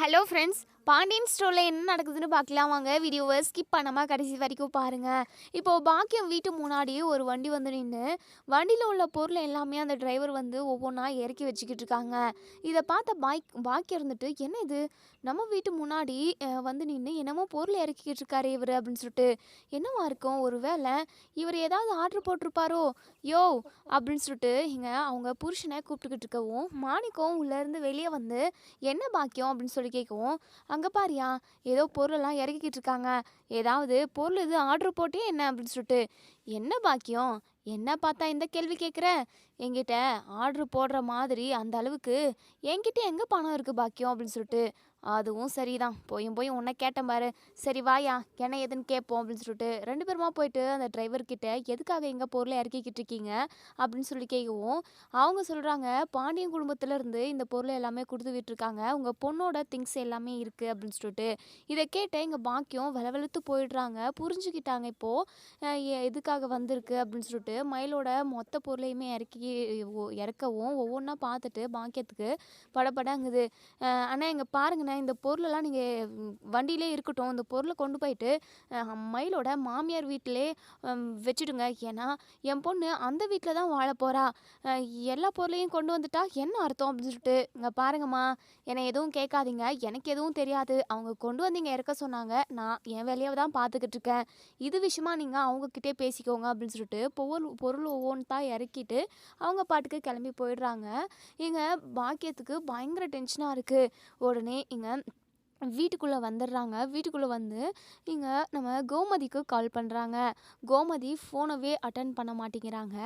Hello friends, Pandian ஸ்டோரில் என்ன நடக்குதுன்னு பார்க்கலாம் வாங்க. வீடியோவை ஸ்கிப் பண்ணாமல் கடைசி வரைக்கும் பாருங்கள். இப்போது பாக்கியம் வீட்டு முன்னாடி ஒரு வண்டி வந்து நின்று வண்டியில் உள்ள பொருளை எல்லாமே அந்த டிரைவர் வந்து ஒவ்வொன்றா இறக்கி வச்சுக்கிட்டு இருக்காங்க. இதை பார்த்த பாக்கியம் இருந்துட்டு, என்ன இது நம்ம வீட்டு முன்னாடி வந்து நின்று என்னமோ பொருளை இறக்கிக்கிட்டு இருக்காரு இவர் அப்படின்னு சொல்லிட்டு, என்னவா இருக்கும், ஒரு வேளை இவர் ஏதாவது ஆர்டர் போட்டிருப்பாரோ யோ அப்படின்னு சொல்லிட்டு இங்கே அவங்க புருஷனை கூப்பிட்டுக்கிட்டு இருக்கவும், மாணிக்கம் உள்ளேருந்து வெளியே வந்து என்ன பாக்கியம் அப்படின்னு சொல்லி கேட்கவும், அங்கே பாரியா ஏதோ பொருளெல்லாம் இறக்கிக்கிட்டு இருக்காங்க, ஏதாவது பொருள் இது ஆர்டர் போட்டே என்ன அப்படின்னு சொல்லிட்டு, என்ன பாக்கியம் என்ன பார்த்தா இந்த கேள்வி கேட்குற, என்கிட்ட ஆர்டர் போடுற மாதிரி அந்த அளவுக்கு என்கிட்ட எங்கே பணம் இருக்குது பாக்கியம் அப்படின்னு சொல்லிட்டு, அதுவும் சரிதான், போய் உன்னை கேட்டேன் பாரு, சரி வாயா என்ன ஏதுன்னு கேட்போம் அப்படின்னு சொல்லிட்டு ரெண்டு பேருமா போயிட்டு அந்த டிரைவர்கிட்ட எதுக்காக எங்கள் பொருளை இறக்கிக்கிட்டு இருக்கீங்க அப்படின்னு சொல்லி கேட்கவும், அவங்க சொல்கிறாங்க, பாண்டியன் குடும்பத்திலேருந்து இந்த பொருளை எல்லாமே கொடுத்து விட்டுருக்காங்க, உங்கள் பொண்ணோட திங்ஸ் எல்லாமே இருக்குது அப்படின்னு சொல்லிட்டு. இதை கேட்ட எங்கள் பாக்கியம் வெளவெளுத்து போயிடுறாங்க, புரிஞ்சுக்கிட்டாங்க இப்போது எதுக்காக வந்திருக்கு அப்படின்னு சொல்லிட்டு. மயிலோட மொத்த பொருளையுமே இறக்கவும் ஒவ்வொன்றா பார்த்துட்டு பாக்கியத்துக்கு படபடங்குது. ஆனால் இங்கே பாருங்கண்ணே, இந்த பொருளெல்லாம் நீங்கள் வண்டியிலே இருக்கட்டும், இந்த பொருளை கொண்டு போயிட்டு மயிலோட மாமியார் வீட்டிலே வச்சுடுங்க, ஏன்னா என் பொண்ணு அந்த வீட்டில் தான் வாழ போகிறா, எல்லா பொருளையும் கொண்டு வந்துட்டா என்ன அர்த்தம் அப்படின்னு சொல்லிட்டு. இங்கே பாருங்கம்மா, என்னை எதுவும் கேட்காதீங்க, எனக்கு எதுவும் தெரியாது, அவங்க கொண்டு வந்து இங்கே இறக்க சொன்னாங்க, நான் என் வேலையை தான் பார்த்துக்கிட்டு இருக்கேன், இது விஷயமா நீங்கள் அவங்கக்கிட்டே பேசிக்கோங்க அப்படின்னு சொல்லிட்டு பொருள் ஒவ்வொன்றா இறக்கிட்டு அவங்க பாட்டுக்கு கிளம்பி போயிடுறாங்க. இங்கே பாக்கியத்துக்கு பயங்கர டென்ஷனாக இருக்குது. உடனே இங்கே வீட்டுக்குள்ளே வந்துடுறாங்க. வீட்டுக்குள்ளே வந்து இங்கே நம்ம கோமதிக்கு கால் பண்ணுறாங்க. கோமதி ஃபோனவே அட்டன் பண்ண மாட்டேங்கிறாங்க.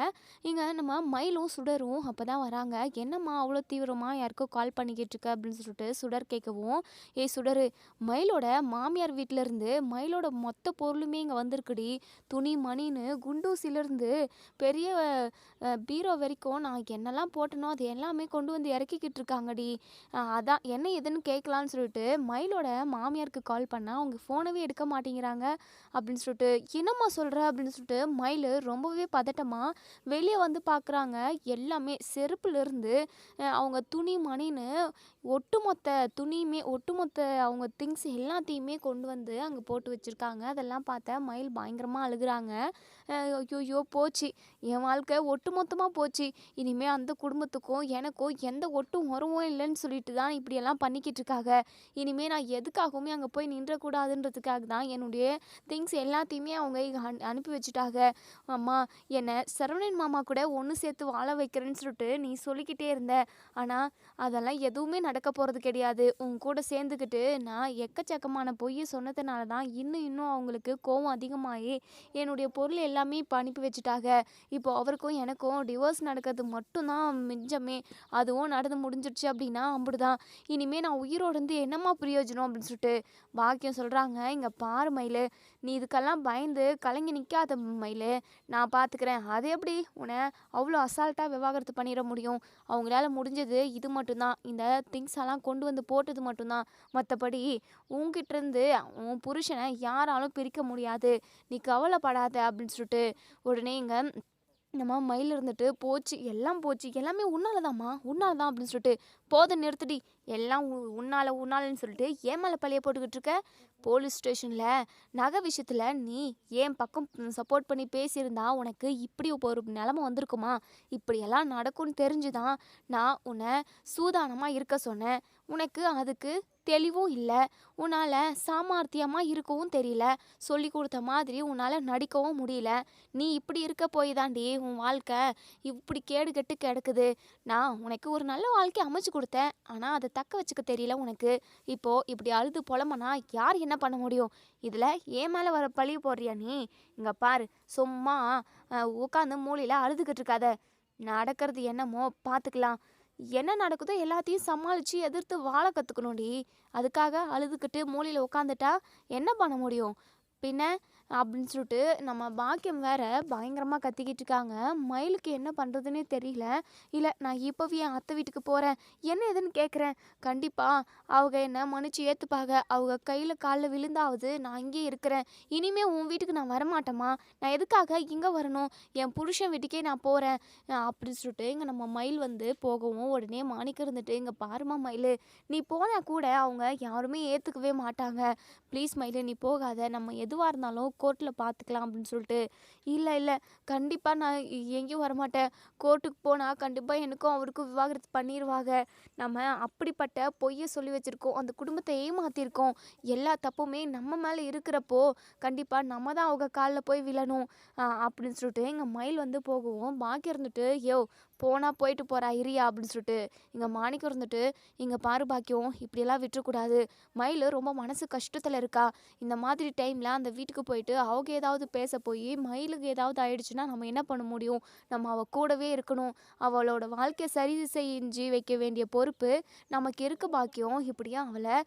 இங்கே நம்ம மயிலும் சுடரும் அப்போ தான் வராங்க. என்னம்மா அவ்வளோ தீவிரமாக யாருக்கோ கால் பண்ணிக்கிட்டு இருக்க அப்படின்னு சொல்லிட்டு சுடர் கேட்கவும், சுடர், மயிலோட மாமியார் வீட்டிலேருந்து மயிலோட மொத்த பொருளுமே இங்கே வந்திருக்குடி, துணி மணின்னு குண்டூசிலேருந்து பெரிய பீரோ வரைக்கும் நான் என்னெல்லாம் போட்டனோ அது எல்லாமே கொண்டு வந்து இறக்கிக்கிட்டு இருக்காங்கடி, அதான் என்ன எதுன்னு கேட்கலான்னு சொல்லிட்டு மயிலோட மாமியாருக்கு கால் பண்ணால் அவங்க ஃபோனவே எடுக்க மாட்டேங்கிறாங்க அப்படின்னு சொல்லிட்டு. என்னம்மா சொல்கிற அப்படின்னு சொல்லிட்டு மயில் ரொம்பவே பதட்டமாக வெளியே வந்து பார்க்குறாங்க. எல்லாமே செருப்புலேருந்து அவங்க துணி மணின்னு ஒட்டுமொத்த துணியுமே ஒட்டுமொத்த அவங்க திங்ஸ் எல்லாத்தையுமே கொண்டு வந்து அங்கே போட்டு வச்சுருக்காங்க. அதெல்லாம் பார்த்தா மயில் பயங்கரமாக அழுகுறாங்க. ஐயோ போச்சு, என் வாழ்க்கை ஒட்டுமொத்தமாக போச்சு, இனிமேல் அந்த குடும்பத்துக்கும் எனக்கும் எந்த ஒட்டும் உறவும் இல்லைன்னு சொல்லிட்டு தான் இப்படியெல்லாம் பண்ணிக்கிட்டு இருக்காங்க, இனிமேல் நான் எதுக்காகவுமே அங்கே போய் நின்றக்கூடாதுன்றதுக்காக தான் என்னுடைய திங்ஸ் எல்லாத்தையுமே அவங்க அனுப்பி வச்சுட்டாங்க. அம்மா, என்னை சரவணன் மாமா கூட ஒன்று சேர்த்து வாழ வைக்கிறேன்னு சொல்லிட்டு நீ சொல்லிக்கிட்டே இருந்த, ஆனால் அதெல்லாம் எதுவுமே நடக்க போகிறது கிடையாது, உன் கூட சேர்ந்துக்கிட்டு நான் எக்கச்சக்கமான பொய்யை சொன்னதுனால தான் இன்னும் அவங்களுக்கு கோவம் அதிகமாகி என்னுடைய பொருள் எல்லாமே இப்போ அனுப்பி வச்சுட்டாங்க. இப்போ அவருக்கும் எனக்கும் டிவோர்ஸ் நடக்கிறது மட்டும்தான் மிஞ்சமே, அதுவும் நடந்து முடிஞ்சிடுச்சு அப்படின்னா அப்படிதான், இனிமேல் நான் உயிரோடு இருந்து என்னம்மா பிரயோஜனம் அப்படின்னு சொல்லிட்டு பாக்கியம் சொல்கிறாங்க. இங்கே பாரு மயில், நீ இதுக்கெல்லாம் பயந்து கலங்கி நிற்காத மயில், நான் பார்த்துக்கிறேன், அது எப்படி உன்னை அவ்வளோ அசால்ட்டாக விவாகரத்து பண்ணிட முடியும், அவங்களால முடிஞ்சது இது மட்டும்தான், இந்த திங்ஸ் எல்லாம் கொண்டு வந்து போட்டது மட்டும்தான், மற்றபடி உன்கிட்டேருந்து உன் புருஷனை யாராலும் பிரிக்க முடியாது, நீ கவலைப்படாத அப்படின்னு சொல்லிட்டு. உடனே இங்கே நம்ம மயில் இருந்துட்டு, போச்சு எல்லாம் போச்சு, எல்லாமே உன்னால தான்மா உன்னால தான் அப்படின்னு சொல்லிட்டு, போதை நிறுத்துடி, எல்லாம் உன்னாலன்னு சொல்லிட்டு ஏன் மேலே பழைய போட்டுக்கிட்டு இருக்க, போலீஸ் ஸ்டேஷனில் நகை விஷயத்தில் நீ ஏன் பக்கம் சப்போர்ட் பண்ணி பேசியிருந்தா உனக்கு இப்படி ஒரு நிலமை வந்திருக்குமா, இப்படியெல்லாம் நடக்கும்னு தெரிஞ்சு தான் நான் உன்னை சூதானமாக இருக்க சொன்னேன், உனக்கு அதுக்கு தெளிவும் இல்லை, உன்னால் சாமர்த்தியமாக இருக்கவும் தெரியல, சொல்லி கொடுத்த மாதிரி உன்னால் நடிக்கவும் முடியல, நீ இப்படி இருக்க போய் தாண்டி உன் வாழ்க்கை இப்படி கேடு கெட்டு கிடக்குது, நான் உனக்கு ஒரு நல்ல வாழ்க்கை அமைச்சு கொடுத்தேன், ஆனால் அதை தக்க வச்சுக்க தெரியல உனக்கு, இப்போது இப்படி அழுது புலம்புனா யார் என்ன பண்ண முடியும், இதில் ஏன் மேலே வர பழி போடுறியா நீ, இங்கே பாரு, சும்மா உட்காந்து மூலையில் அழுதுகிட்டு இருக்காத, நடக்கிறது என்னமோ பார்த்துக்கலாம், என்ன நடக்குதோ எல்லாத்தையும் சமாளித்து எதிர்த்து வாழ கற்றுக்கணும்டி, அதுக்காக அழுதுகிட்டு மூலையில் உட்காந்துட்டா என்ன பண்ண முடியும், பின்ன அப்படின்னு சொல்லிட்டு நம்ம பாக்கியம் வேற பயங்கரமாக கத்திக்கிட்டு இருக்காங்க. மயிலுக்கு என்ன பண்ணுறதுன்னே தெரியல. இல்லை நான் இப்போவே என் அத்தை வீட்டுக்கு போகிறேன், என்ன ஏதுன்னு கேட்குறேன். கண்டிப்பாக அவங்க என்ன மன்னிச்சு ஏற்றுப்பாங்க. அவங்க கையில் காலில் விழுந்தாவது நான் இங்கே இருக்கிறேன். இனிமேல் உன் வீட்டுக்கு நான் வரமாட்டேம்மா. நான் எதுக்காக இங்கே வரணும், என் புருஷன் வீட்டுக்கே நான் போகிறேன் அப்படின்னு சொல்லிட்டு இங்கே நம்ம மயில் வந்து போகவும் உடனே மாணிக்கம் இருந்துட்டு, இங்கே பாருமா மயில், நீ போனால் கூட அவங்க யாருமே ஏற்றுக்கவே மாட்டாங்க. ப்ளீஸ் மயிலு நீ போகாத, நம்ம எதுவாக இருந்தாலும் கோர்ட்டில் பார்த்துக்கலாம் அப்படின்னு சொல்லிட்டு. இல்லை இல்லை, கண்டிப்பாக நான் எங்கேயும் வரமாட்டேன். கோர்ட்டுக்கு போனால் கண்டிப்பாக எனக்கும் அவருக்கும் விவாகரத்து பண்ணிடுவாங்க. நம்ம அப்படிப்பட்ட பொய்யை சொல்லி வச்சுருக்கோம், அந்த குடும்பத்தை ஏமாற்றிருக்கோம். எல்லா தப்புமே நம்ம மேலே இருக்கிறப்போ கண்டிப்பாக நம்ம தான் அவங்க காலில் போய் விழணும் அப்படின்னு சொல்லிட்டு எங்கள் மயில் வந்து போகவும் பாக்கி இருந்துட்டு, யோ போனால் போயிட்டு போகிறா இரியா அப்படின்னு சொல்லிட்டு இங்கே மாணிக்கம் இருந்துட்டு, இங்கே பாரு பாக்கியம், இப்படியெல்லாம் விட்டுறக்கூடாது. மயில் ரொம்ப மனசு கஷ்டத்தில் இருக்கா. இந்த மாதிரி டைமில் அந்த வீட்டுக்கு போயிட்டு அவங்க ஏதாவது பேச போய் மயிலுக்கு ஏதாவது ஆயிடுச்சுன்னா நம்ம என்ன பண்ண முடியும். நம்ம அவள் கூடவே இருக்கணும். அவளோட வாழ்க்கையை சரி செஞ்சு வைக்க வேண்டிய பொறுப்பு நமக்கு இருக்கு பாக்கியம். இப்படியா அவளை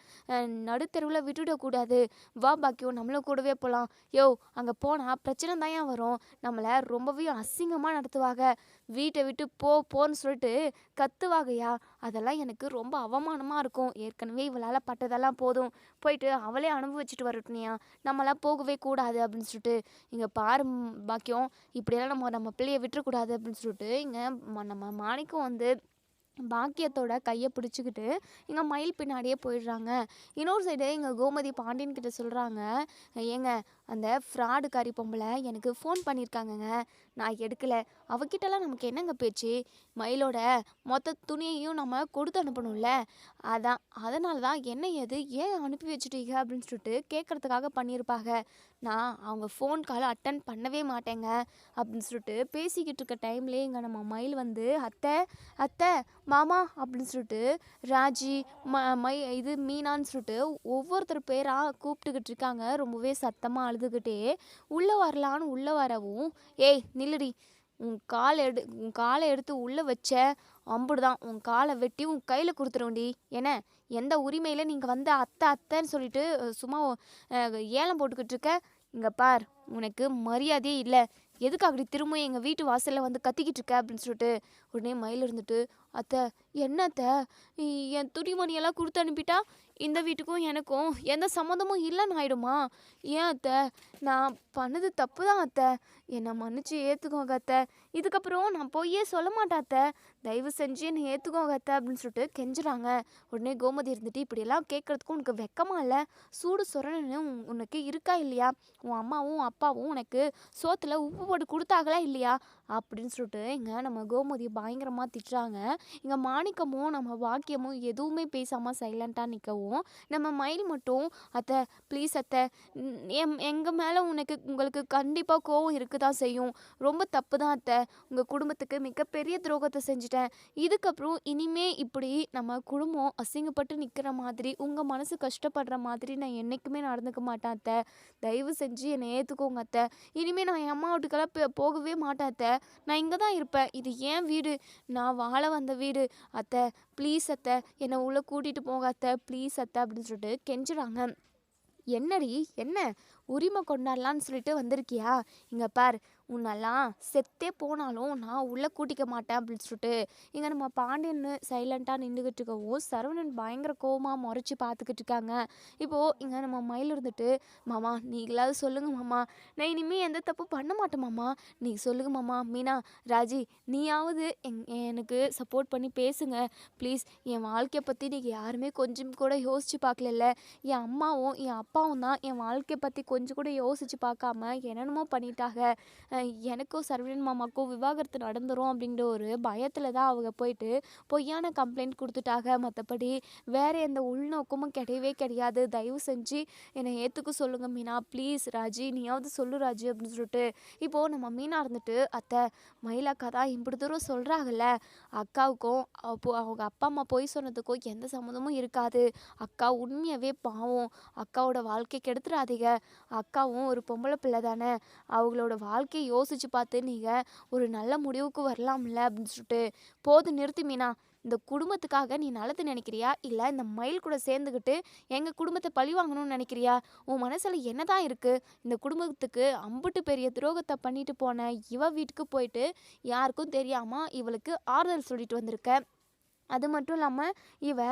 நடுத்தெருவில் விட்டுடக்கூடாது. வா பாக்கியம், நம்மளும் கூடவே போகலாம். யோ அங்கே போனால் பிரச்சனை தான் ஏன் வரும், நம்மளை ரொம்பவே அசிங்கமாக நடத்துவாங்க. வீட்டை விட்டு போன்னு சொல்லிட்டு கத்துவாங்கய்யா. அதெல்லாம் எனக்கு ரொம்ப அவமானமாக இருக்கும். ஏற்கனவே இவளால் பட்டதெல்லாம் போதும், போயிட்டு அவளே அனுபவிச்சுட்டு வரட்டுனியா, நம்மளாம் போகவே கூடாது அப்படின்னு சொல்லிட்டு. இங்கே பாரு பாக்கியம், இப்படியெல்லாம் நம்ம பிள்ளையை விட்டுறக்கூடாது அப்படின்னு சொல்லிட்டு இங்கே நம்ம மாணிக்கம் வந்து பாக்கியத்தோட கையை பிடிச்சிக்கிட்டு இங்கே மயில் பின்னாடியே போயிடுறாங்க. இன்னொரு சைடு இங்கே கோமதி பாண்டியன் கிட்ட சொல்கிறாங்க, ஏங்க அந்த ஃப்ராடுக்காரி பொம்பளை எனக்கு ஃபோன் பண்ணியிருக்காங்கங்க, நான் எடுக்கலை. அவகிட்டலாம் நமக்கு என்னங்க பேச்சு, மயிலோட மொத்த துணியையும் நம்ம கொடுத்து அனுப்பணும்ல, அதனால தான் என்ன ஏது ஏன் அனுப்பி வச்சுட்டீங்க அப்படின்னு சொல்லிட்டு கேட்குறதுக்காக பண்ணியிருப்பாங்க. நான் அவங்க ஃபோன் காலை அட்டன் பண்ணவே மாட்டேங்க அப்படின்னு சொல்லிட்டு பேசிக்கிட்டு இருக்க டைம்லேயே இங்கே நம்ம மயில் வந்து, அத்தை அத்தை மாமா அப்படின்னு சொல்லிட்டு ராஜி இது மீனான்னு சொல்லிட்டு ஒவ்வொருத்தர் பேராக கூப்பிட்டுக்கிட்டு இருக்காங்க. ரொம்பவே சத்தமாக அழுதுகிட்டே உள்ளே வரலான்னு உள்ளே வரவும், ஏய் நில்லுடி, உன் காலை எடுத்து உள்ளே வச்ச அம்புடுதான், உன் காலை வெட்டி உன் கையில் கொடுத்துருவேன்டி. ஏன்னா எந்த உரிமையில் நீங்கள் வந்து அத்தை அத்தைன்னு சொல்லிட்டு சும்மா ஏலம் போட்டுக்கிட்டு இருக்க. இங்கே பார், உனக்கு மரியாதையே இல்லை, எதுக்கு அப்படி திரும்ப எங்கள் வீட்டு வாசலில் வந்து கத்திக்கிட்டு இருக்க அப்படின்னு சொல்லிட்டு உடனே மயில் இருந்துட்டு, அத்தை என்னத்த, என் துணிமணியெல்லாம் கொடுத்து அனுப்பிட்டா இந்த வீட்டுக்கும் எனக்கும் எந்த சம்மந்தமும் இல்லைன்னு ஆயிடுமா? ஏன் அத்தை, நான் பண்ணது தப்பு தான் அத்தை, என்னை மன்னிச்சு ஏற்றுக்கோங்க அத்தை, இதுக்கப்புறம் நான் பொய்யே சொல்ல மாட்டேன் அத்தை, தயவு செஞ்சு என்னை ஏற்றுக்கோங்க அத்தை அப்படின்னு சொல்லிட்டு கெஞ்சுறாங்க. உடனே கோமதி இருந்துட்டு, இப்படியெல்லாம் கேட்குறதுக்கும் உனக்கு வெக்கமா இல்லை, சூடு சொரணுன்னு உனக்கு இருக்கா இல்லையா, உன் அம்மாவும் அப்பாவும் உனக்கு சோத்தில் உப்பு போட்டு கொடுத்தாங்களா இல்லையா அப்படின்னு சொல்லிட்டு இங்கே நம்ம கோமதி பயங்கரமாக திட்டுறாங்க. இங்கே மாணிக்கமும் நம்ம வாக்கியமும் எதுவுமே பேசாமல் சைலண்ட்டாக நிற்கவும், நம்ம மயில் மட்டும், அத்தை ப்ளீஸ் அத்தை, எங்கள் மேலே உங்களுக்கு கண்டிப்பாக கோவம் இருக்க தான் செய்யும், ரொம்ப தப்பு தான் அத்தை, உங்கள் குடும்பத்துக்கு மிகப்பெரிய துரோகத்தை செஞ்சுட்டேன், இதுக்கப்புறம் இனிமே இப்படி நம்ம குடும்பம் அசிங்கப்பட்டு நிற்கிற மாதிரி உங்கள் மனசு கஷ்டப்படுற மாதிரி நான் என்றைக்குமே நடந்துக்க மாட்டேன் அத்தை, தயவு செஞ்சு என்னை ஏற்றுக்கோங்க அத்தை, இனிமேல் நான் என் அம்மா வீட்டுக்கெல்லாம் போகவே மாட்டேன் அத்தை, நான் இங்கே தான் இருப்பேன், இது ஏன் வீடு, நான் வாழ வந்த வீடு அத்தை, ப்ளீஸ் அத்தை என்னை உள்ளே கூட்டிகிட்டு போங்க அத்தை, ப்ளீஸ் அத்தை அப்படின்னு சொல்லிட்டு கெஞ்சுறாங்க. என்னடி என்ன உரிமை கொண்டாடலான்னு சொல்லிட்டு வந்திருக்கியா, இங்கே பார், உன்னெல்லாம் செத்தே போனாலும் நான் உள்ளே கூட்டிக்க மாட்டேன் அப்படின்னு சொல்லிட்டு இங்கே நம்ம பாண்டியன்னு சைலண்ட்டாக நின்றுக்கிட்டு இருக்கவும் சரவணன் பயங்கர கோவமாக முறைச்சி பார்த்துக்கிட்டு இருக்காங்க. இப்போது இங்கே நம்ம மயில் இருந்துட்டு, மாமா நீங்களாவது சொல்லுங்கள் மாமா, நான் இனிமேல் எந்த தப்பு பண்ண மாட்டேன் மாமா, நீங்கள் சொல்லுங்கள் மாமா, மீனா ராஜி நீயாவது எனக்கு சப்போர்ட் பண்ணி பேசுங்க ப்ளீஸ், என் வாழ்க்கையை பற்றி நீங்கள் யாருமே கொஞ்சம் கூட யோசித்து பார்க்கல, என் அம்மாவும் என் அப்பாவும் தான் என் வாழ்க்கையை பற்றி கொஞ்சம் கூட யோசித்து பார்க்காம என்னென்னமோ பண்ணிட்டாங்க, எனக்கும் சரவணன் மாமாக்கும் விவாகரத்து நடந்துரும் அப்படிங்கிற ஒரு பயத்தில் தான் அவங்க போயிட்டு பொய்யான கம்ப்ளைண்ட் கொடுத்துட்டாங்க, மற்றபடி வேறு எந்த உள்நோக்கமும் கிடையவே கிடையாது, தயவு செஞ்சு என்னை ஏற்றுக்க சொல்லுங்கள் மீனா ப்ளீஸ், ராஜி நீயாவது சொல்லு ராஜி அப்படின்னு சொல்லிட்டு இப்போது நம்ம மீனா இருந்துட்டு, அத்தை மயிலாக்கா தான் இப்படி தூரம் சொல்கிறாங்கல்ல, அக்காவுக்கும் அவங்க அப்பா அம்மா போய் சொன்னதுக்கும் எந்த சம்மந்தமும் இருக்காது, அக்கா உண்மையாகவே பாவம், அக்காவோட வாழ்க்கை கெடுத்துடாதீங்க, அக்காவும் ஒரு பொம்பளை பிள்ளை தானே, அவங்களோட வாழ்க்கையை யோசித்து பார்த்து நீங்கள் ஒரு நல்ல முடிவுக்கு வரலாம்ல அப்படின்னு சொல்லிட்டு, போது நிறுத்தி மீனா, இந்த குடும்பத்துக்காக நீ நல்லது நினைக்கிறியா, இல்லை இந்த மயில் கூட சேர்ந்துக்கிட்டு எங்கள் குடும்பத்தை பழி வாங்கணும்னு நினைக்கிறியா? உன் மனசில் என்னதான் இருக்குது? இந்த குடும்பத்துக்கு அம்புட்டு பெரிய துரோகத்தை பண்ணிட்டு போன இவ வீட்டுக்கு போயிட்டு யாருக்கும் தெரியாமல் இவளுக்கு ஆறுதல் சொல்லிட்டு வந்திருக்க. அது மட்டும் இல்லாமல் இவ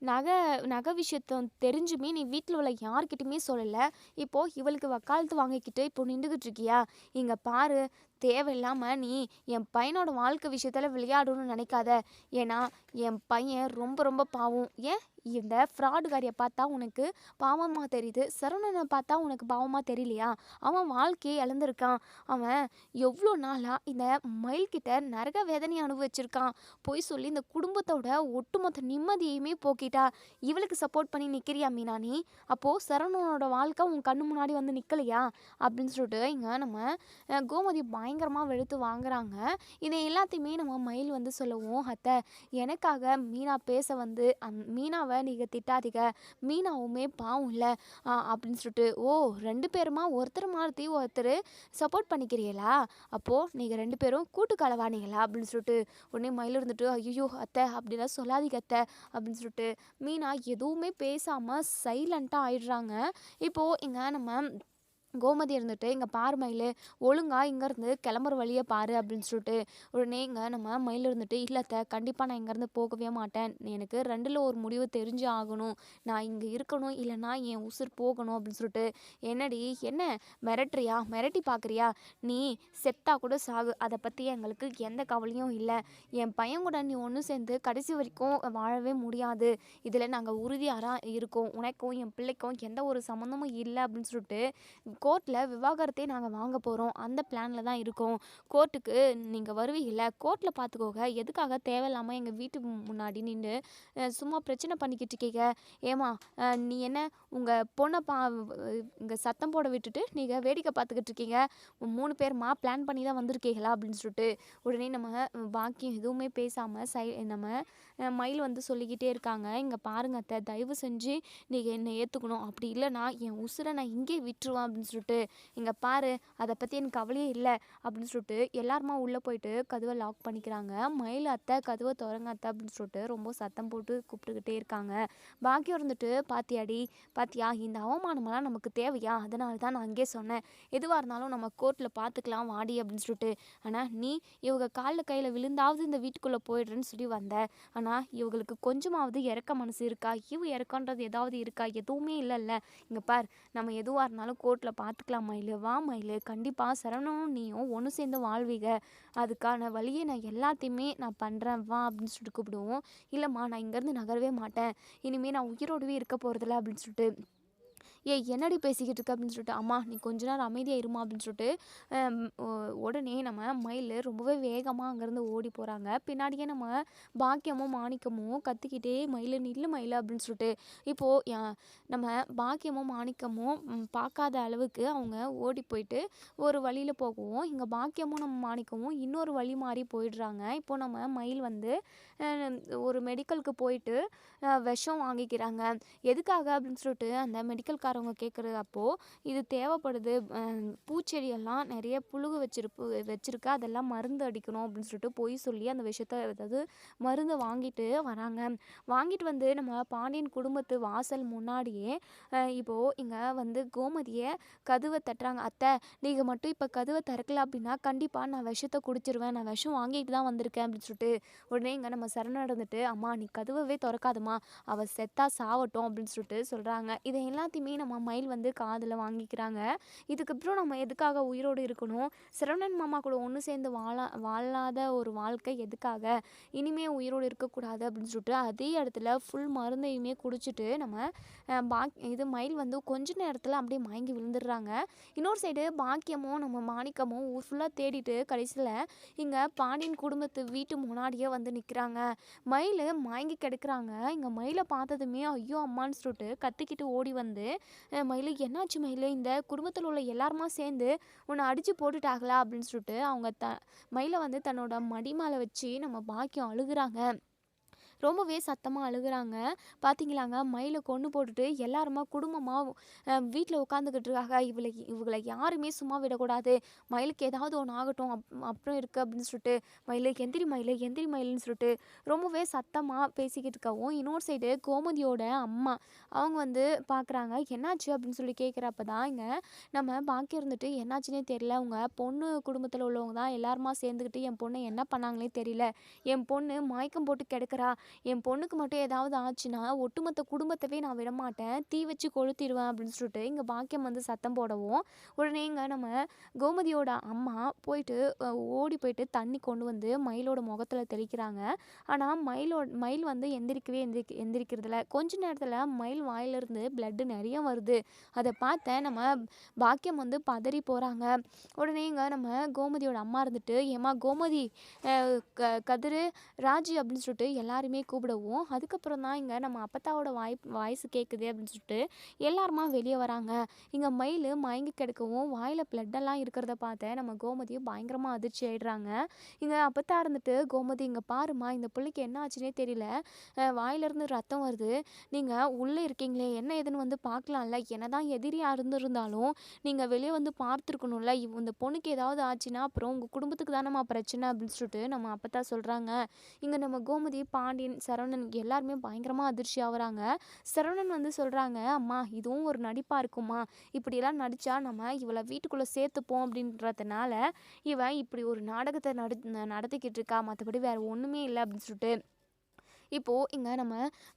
நகை நகை விஷயத்த தெரிஞ்சுமே நீ வீட்டில் உள்ள யார்கிட்டையுமே சொல்லலை. இப்போது இவளுக்கு வக்காலத்து வாங்கிக்கிட்டு இப்போ நின்றுக்கிட்டு இருக்கியா? இங்கே பாரு, தேவையில்லாமல் நீ என் பையனோட வாழ்க்கை விஷயத்தில் விளையாடணும்னு நினைக்காத. ஏன்னா என் பையன் ரொம்ப ரொம்ப பாவம். ஏன் இந்த ஃப்ராடுகாரியை பார்த்தா உனக்கு பாவமாக தெரியுது, சரவணனை பார்த்தா உனக்கு பாவமாக தெரியலையா? அவன் வாழ்க்கையை இழந்திருக்கான். அவன் எவ்வளோ நாளாக இந்த மயில்கிட்ட நரக வேதனையை அனுபவிச்சிருக்கான். போய் சொல்லி இந்த குடும்பத்தோட ஒட்டுமொத்த நிம்மதியுமே போக்கிட்டா. இவளுக்கு சப்போர்ட் பண்ணி நிற்கிறியா மீனா நீ? அப்போது சரவணனோட வாழ்க்கை உன் கண்ணு முன்னாடி வந்து நிற்கலையா? அப்படின்னு சொல்லிட்டு இங்கே நம்ம கோமதி பயங்கரமாக வெளுத்து வாங்குறாங்க. இதை எல்லாத்தையுமே நம்ம மயில் வந்து சொல்லவும், அத்தை எனக்காக மீனா பேச வந்து மீனாவை நீங்கள் திட்டாதீங்க, மீனாவுமே பாவம் இல்லை அப்படின்னு சொல்லிட்டு. ஓ, 2 பேருமா ஒருத்தர் மாற்றி ஒருத்தர் சப்போர்ட் பண்ணிக்கிறீங்களா? அப்போது நீங்கள் 2 பேரும் கூட்டு களவானீங்களா? அப்படின்னு சொல்லிட்டு உடனே மயில் இருந்துட்டு, ஐயோ அத்தை அப்படிலாம் சொல்லாதீங்க அத்தை அப்படின்னு சொல்லிட்டு மீனா எதுவுமே பேசாமல் சைலண்ட்டாக ஆயிடுறாங்க. இப்போது இங்கே நம்ம கோமதி இருந்துட்டு, இங்கே பாரு மயில், ஒழுங்கா இங்கேருந்து கிளம்புற வழியை பாரு அப்படின்னு சொல்லிட்டு உடனே இங்கே நம்ம மயில் இருந்துட்டு, இல்லத்த கண்டிப்பாக நான் இங்கேருந்து போகவே மாட்டேன், எனக்கு 2ல் ஒரு முடிவு தெரிஞ்சு ஆகணும், நான் இங்கே இருக்கணும் இல்லைனா என் உசுர் போகணும் அப்படின்னு சொல்லிட்டு. என்னடி என்ன மிரட்டுறியா? மிரட்டி பார்க்குறியா? நீ செத்தா கூட சாகு, அதை பற்றி எங்களுக்கு எந்த கவலையும் இல்லை. என் பையன் கூட நீ ஒன்று சேர்ந்து கடைசி வரைக்கும் வாழவே முடியாது, இதில் நாங்கள் உறுதியாக இருக்கோம், உனக்கும் என் பிள்ளைக்கும் எந்த ஒரு சம்மந்தமும் இல்லை அப்படின்னு சொல்லிட்டு கோர்ட்டில் விவாகரத்தை நாங்கள் வாங்க போகிறோம், அந்த பிளானில் தான் இருக்கோம். கோர்ட்டுக்கு நீங்கள் வருவீங்கள, கோர்ட்டில் பார்த்துக்கோங்க, எதுக்காக தேவையில்லாமல் எங்கள் வீட்டு முன்னாடி நின்று சும்மா பிரச்சனை பண்ணிக்கிட்டு இருக்கீங்க? ஏமா நீ என்ன உங்கள் பொண்ணை இங்கே சத்தம் போட விட்டுட்டு நீங்கள் வேடிக்கை பார்த்துக்கிட்டு இருக்கீங்க? 3 பேருமா பிளான் பண்ணி தான் வந்திருக்கீங்களா அப்படின்னு சொல்லிட்டு உடனே நம்ம பாக்கியம் எதுவுமே பேசாமல் நம்ம மயில் வந்து சொல்லிக்கிட்டே இருக்காங்க. இங்கே பாருங்க அத்தை, தயவு செஞ்சு நீங்கள் என்னை ஏற்றுக்கணும், அப்படி இல்லைனா என் உசுரை நான் இங்கே விட்டுருவேன் அப்படின்னு சொல்லிட்டு. இங்கே பாரு, அதை பற்றி எனக்கு கவலையே இல்லை அப்படின்னு சொல்லிட்டு எல்லாருமா உள்ளே போயிட்டு கதவை லாக் பண்ணிக்கிறாங்க. மயில் அத்தை கதவை திறங்க அத்தை அப்படின்னு சொல்லிட்டு ரொம்ப சத்தம் போட்டு கூப்பிட்டுக்கிட்டே இருக்காங்க. பாக்கியம் இருந்துட்டு, பாத்தியா இந்த அவமானமெல்லாம் நமக்கு தேவையா? அதனால தான் நான் அங்கே சொன்னேன், எதுவாக இருந்தாலும் நம்ம கோர்ட்டில் பார்த்துக்கலாம் வாடி அப்படின்னு சொல்லிட்டு. ஆனால் நீ இவங்க காலில் கையில் விழுந்தாவது இந்த வீட்டுக்குள்ளே போயிடுறேன்னு சொல்லி வந்த. ஆனால் இவங்களுக்கு கொஞ்சமாவது இறக்க மனசு இருக்கா? இறக்கன்றது ஏதாவது இருக்கா? எதுவுமே இல்லைல்ல. இங்கே பார், நம்ம எதுவாக இருந்தாலும் கோர்ட்டில் பார்த்துக்கலாம் மயில், வா மயில், கண்டிப்பாக சரவணனும் நீயும் ஒன்று சேர்ந்து வாழ்வீங்க, அதுக்கான வழியை நான் எல்லாத்தையுமே நான் பண்ணுறேன் வா அப்படின்னு சொல்லிட்டு கூப்பிடுவோம். இல்லைம்மா நான் இங்கேருந்து நகரவே மாட்டேன், இனிமேல் நான் உயிரோடவே இருக்க போகிறதில்ல அப்படின்னு சொல்லிட்டு. என்னடி பேசிக்கிட்டு இருக்க அப்படின்னு சொல்லிட்டு. அம்மா நீ கொஞ்ச நேரம் அமைதியாக இருமா அப்படின்னு சொல்லிட்டு உடனே நம்ம மயில் ரொம்பவே வேகமாக அங்கேருந்து ஓடி போகிறாங்க. பின்னாடியே நம்ம பாக்கியமும் மாணிக்கமும் கத்திக்கிட்டே, மயில் நில்லு மயில் அப்படின்னு சொல்லிட்டு. இப்போது நம்ம பாக்கியமும் மாணிக்கமும் பார்க்காத அளவுக்கு அவங்க ஓடி போயிட்டு ஒரு வழியில் போகவும், இங்கே பாக்கியமும் நம்ம மாணிக்கமும் இன்னொரு வழி மாறி போயிடுறாங்க. இப்போது நம்ம மயில் வந்து ஒரு மெடிக்கலுக்கு போயிட்டு விஷம் வாங்கிக்கிறாங்க. எதுக்காக அப்படின்னு சொல்லிட்டு அந்த மெடிக்கல்காரவங்க கேட்குறது. அப்போது இது தேவைப்படுது, பூச்செடியெல்லாம் நிறைய புழுகு வச்சிருக்கு, அதெல்லாம் மருந்து அடிக்கணும் அப்படின்னு சொல்லிட்டு போய் சொல்லி அந்த விஷயத்த, அதாவது மருந்தை வாங்கிட்டு வராங்க. வாங்கிட்டு வந்து நம்ம பாண்டியன் குடும்பத்து வாசல் முன்னாடியே இப்போது இங்கே வந்து கோமதியை கதவை தட்டுறாங்க. அத்தை நீங்கள் மட்டும் இப்போ கதவை திறக்கல அப்படின்னா கண்டிப்பாக நான் விஷத்தை குடிச்சிருவேன், நான் விஷம் வாங்கிட்டு தான் வந்திருக்கேன் அப்படின்னு சொல்லிட்டு. உடனே இங்கே நம்ம சரண நடந்துட்டு, அம்மா நீ கதவவே திறக்காதம்மா, அவள் செத்தா சாவட்டும் அப்படின்னு சொல்லிட்டு சொல்கிறாங்க. இதை எல்லாத்தையுமே நம்ம மயில் வந்து காதில் வாங்கிக்கிறாங்க. இதுக்கப்புறம் நம்ம எதுக்காக உயிரோடு இருக்கணும்? சரவணன் மாமா கூட ஒன்று சேர்ந்து வாழாத ஒரு வாழ்க்கை எதுக்காக? இனிமே உயிரோடு இருக்கக்கூடாது அப்படின்னு சொல்லிட்டு அதே இடத்துல ஃபுல் மருந்தையுமே குடிச்சிட்டு நம்ம இது மயில் வந்து கொஞ்ச நேரத்தில் அப்படியே மயங்கி விழுந்துடுறாங்க. இன்னொரு சைடு பாக்கியமும் நம்ம மாணிக்கமும் ஊர் ஃபுல்லாக தேடிட்டு கடைசியில் இங்கே பாண்டியன் குடும்பத்து வீட்டு முன்னாடியே வந்து நிற்கிறாங்க. மயில் மயங்கி கிடக்குறாங்க. இங்கே மயிலை பார்த்ததுமே ஐயோ அம்மான்னு சொல்லிட்டு கத்திக்கிட்டு ஓடி வந்து, மயில் என்னாச்சு மயில், இந்த குடும்பத்தில் உள்ள எல்லாருமா சேர்ந்து உன்னை அடித்து போட்டுட்டாங்களா அப்படின்னு சொல்லிட்டு அவங்க மயிலை வந்து தன்னோட மடி மேலே வச்சு நம்ம பாக்கியம் அழுகுறாங்க. ரொம்பவே சத்தமாக அழுகுறாங்க. பார்த்தீங்களாங்க, மயிலை கொன்று போட்டுட்டு எல்லாருமா குடும்பமாக வீட்டில் உட்காந்துக்கிட்டு இருக்காங்க. இவங்களை யாருமே சும்மா விடக்கூடாது, மயிலுக்கு ஏதாவது ஒன்று ஆகட்டும் அப்புறம் இருக்குது அப்படின்னு சொல்லிட்டு மயிலு எந்திரி மயிலு எந்திரி மயிலுன்னு சொல்லிட்டு ரொம்பவே சத்தமாக பேசிக்கிட்டு இருக்கவும், இன்னொரு சைடு கோமதியோட அம்மா அவங்க வந்து பார்க்குறாங்க. என்னாச்சு அப்படின்னு சொல்லி கேட்குறப்ப தான் இங்கே நம்ம பாக்கியம் இருந்துட்டு என்னாச்சுன்னே தெரியல, உங்கள் பொண்ணு குடும்பத்தில் உள்ளவங்க தான் எல்லாருமா சேர்ந்துக்கிட்டு என் பொண்ணை என்ன பண்ணாங்களே தெரியல, என் பொண்ணு மயக்கம் போட்டு கிடக்குறா, என் பொண்ணுக்கு மட்டும் ஏதாவது ஆச்சுன்னா ஒட்டுமொத்த குடும்பத்தவே நான் விடமாட்டேன், தீ வச்சு கொளுத்திடுவேன் அப்படின்னு சொல்லிட்டு இங்கே பாக்கியம் வந்து சத்தம் போடவும், உடனே இங்கே நம்ம கோமதியோட அம்மா போயிட்டு ஓடி போயிட்டு தண்ணி கொண்டு வந்து மயிலோட முகத்தில் தெளிக்கிறாங்க. ஆனால் மயில் வந்து எந்திரிக்கிறதில்ல. கொஞ்ச நேரத்தில் மயில் வாயிலிருந்து பிளட்டு நிறைய வருது. அதை பார்த்த நம்ம பாக்கியம் வந்து பதறி போகிறாங்க. உடனே இங்கே நம்ம கோமதியோட அம்மா இருந்துட்டு, ஏம்மா கோமதி, கதிரு, ராஜி அப்படின்னு சொல்லிட்டு எல்லாருமே கூப்பிடவும், அதுக்கப்புறம் தான் இங்கே நம்ம அப்பத்தாவோட வாய்ஸ் கேட்குது அப்படின்னு சொல்லிட்டு எல்லாருமா வெளியே வராங்க. இங்கே மயில் மயங்கி கிடக்கவும் வாயில் பிளட்டெல்லாம் இருக்கிறத பார்த்த நம்ம கோமதி பயங்கரமாக அதிர்ச்சி ஆயிடுறாங்க. இங்கே அப்பத்தா இருந்துட்டு, கோமதி இங்கே பாருமா, இந்த பிள்ளைக்கு என்ன ஆச்சுன்னே தெரியல, வாயிலிருந்து ரத்தம் வருது, நீங்கள் உள்ளே இருக்கீங்களே என்ன ஏதுன்னு வந்து பார்க்கலாம்ல, என்னதான் எதிரியாக இருந்திருந்தாலும் நீங்கள் வெளியே வந்து பார்த்துருக்கணும்ல, இந்த பொண்ணுக்கு ஏதாவது ஆச்சுன்னா அப்புறம் உங்கள் குடும்பத்துக்கு தானம்மா பிரச்சனை அப்படின்னு சொல்லிட்டு நம்ம அப்பத்தா சொல்கிறாங்க. இங்கே நம்ம கோமதி, பாண்டியன், சரவணன் எல்லாருமே பயங்கரமாக அதிர்ச்சி ஆகுறாங்க. சரவணன் வந்து சொல்கிறாங்க, அம்மா இதுவும் ஒரு நடிப்பாக இருக்குமா, இப்படியெல்லாம் நடித்தா நம்ம இவளை வீட்டுக்குள்ளே சேர்த்துப்போம் அப்படின்றதுனால இவன் இப்படி ஒரு நாடகத்தை நடத்திக்கிட்டு இருக்கா, மற்றபடி வேறு ஒன்றுமே இல்லை அப்படின்னு சொல்லிட்டு இப்போது இங்கே நம்ம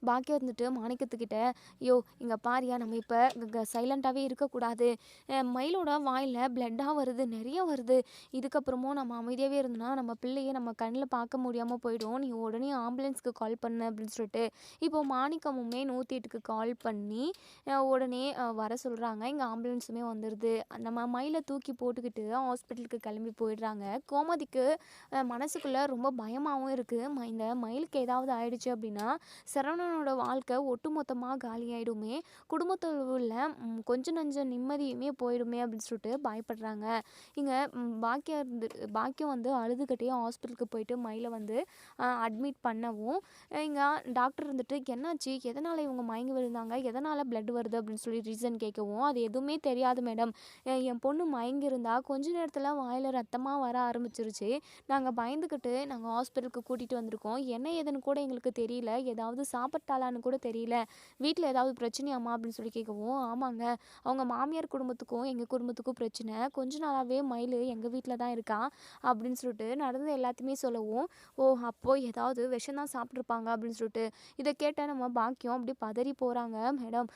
பாக்கியம் இருந்துட்டு மாணிக்கத்துக்கிட்ட, ஐயோ இங்கே பாரியா, நம்ம இப்போ சைலண்ட்டாகவே இருக்கக்கூடாது, மயிலோட வாயில் பிளட்டாக வருது, நிறைய வருது, இதுக்கப்புறமும் நம்ம அமைதியாகவே இருந்தோம்னா நம்ம பிள்ளையை நம்ம கண்ணில் பார்க்க முடியாமல் போயிடும், நீ உடனே ஆம்புலன்ஸ்க்கு கால் பண்ணு அப்படின்னு சொல்லிட்டு இப்போது மாணிக்கமுமே 108க்கு கால் பண்ணி உடனே வர சொல்கிறாங்க. இங்கே ஆம்புலன்ஸுமே வந்துடுது. நம்ம மயிலை தூக்கி போட்டுக்கிட்டு ஹாஸ்பிட்டலுக்கு கிளம்பி போயிடுறாங்க. கோமதிக்கு மனசுக்குள்ளே ரொம்ப பயமாகவும் இருக்குது, இந்த மயிலுக்கு ஏதாவது ஆயிடுச்சு அப்படின்னா சரவணனோட வாழ்க்கை ஒட்டுமொத்தமாக காலியாயிடுமே, குடும்பத்தில் உள்ள கொஞ்சம் நஞ்ச நிம்மதியுமே போயிடுமே அப்படின்னு சொல்லிட்டு பயப்படுறாங்க. இங்கே பாக்கியம் வந்து அழுதுகிட்டே ஹாஸ்பிட்டலுக்கு போயிட்டு மயிலை வந்து அட்மிட் பண்ணவும், இங்கே டாக்டர் இருந்துட்டு என்னாச்சு, எதனால் இவங்க மயங்கி விழுந்தாங்க, எதனால் பிளட் வருது அப்படின்னு சொல்லி ரீசன் கேட்கவும், அது எதுவுமே தெரியாது மேடம், என் பொண்ணு மயங்கி இருந்தா கொஞ்ச நேரத்தில் வாயில் ரத்தமாக வர ஆரம்பிச்சிருச்சு, நாங்கள் பயந்துக்கிட்டு நாங்கள் ஹாஸ்பிட்டலுக்கு கூட்டிகிட்டு வந்திருக்கோம், என்ன ஏதுன்னு கூட எங்களுக்கு தெரியல, ஏதாவது சாப்பிட்டாலான்னு கூட தெரியல, வீட்டில் ஏதாவது பிரச்சனையாமா அப்படின்னு சொல்லி கேட்கவும், ஆமாங்க அவங்க மாமியார் குடும்பத்துக்கும் எங்கள் குடும்பத்துக்கும் பிரச்சனை, கொஞ்ச நாளாகவே மயில் எங்கள் வீட்டில் தான் இருக்கான் அப்படின்னு சொல்லிட்டு நடந்தது எல்லாத்தையுமே சொல்லவும், ஓ அப்போ ஏதாவது விஷம் தான் சாப்பிட்ருப்பாங்க அப்படின்னு சொல்லிட்டு இதை கேட்ட நம்ம பாக்கியம் அப்படி பதறி போகிறாங்க. மேடம்,